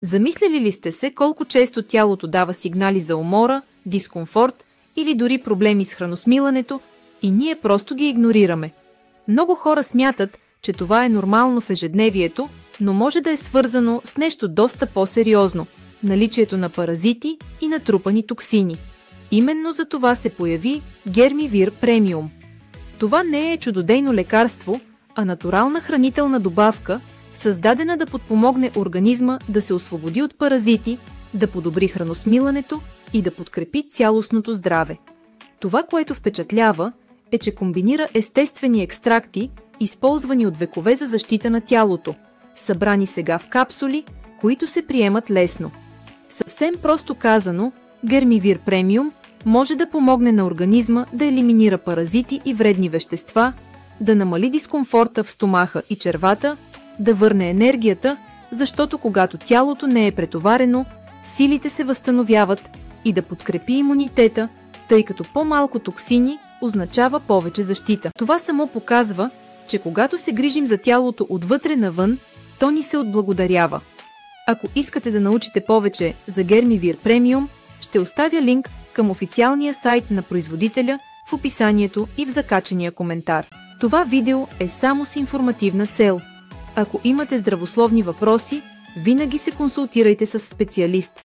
Замислили ли сте се колко често тялото дава сигнали за умора, дискомфорт или дори проблеми с храносмилането и ние просто ги игнорираме? Много хора смятат, че това е нормално в ежедневието, но може да е свързано с нещо доста по-сериозно – наличието на паразити и натрупани токсини. Именно за това се появи Гермивир премиум. Това не е чудодейно лекарство, а натурална хранителна добавка, създадена да подпомогне организма да се освободи от паразити, да подобри храносмилането и да подкрепи цялостното здраве. Това, което впечатлява, е, че комбинира естествени екстракти, използвани от векове за защита на тялото, събрани сега в капсули, които се приемат лесно. Съвсем просто казано, Гермивир премиум може да помогне на организма да елиминира паразити и вредни вещества, да намали дискомфорта в стомаха и червата, да върне енергията, защото когато тялото не е претоварено, силите се възстановяват и да подкрепи имунитета, тъй като по-малко токсини означава повече защита. Това само показва, че когато се грижим за тялото отвътре навън, то ни се отблагодарява. Ако искате да научите повече за Гермивир премиум, ще оставя линк към официалния сайт на производителя в описанието и в закачения коментар. Това видео е само с информативна цел. Ако имате здравословни въпроси, винаги се консултирайте с специалист.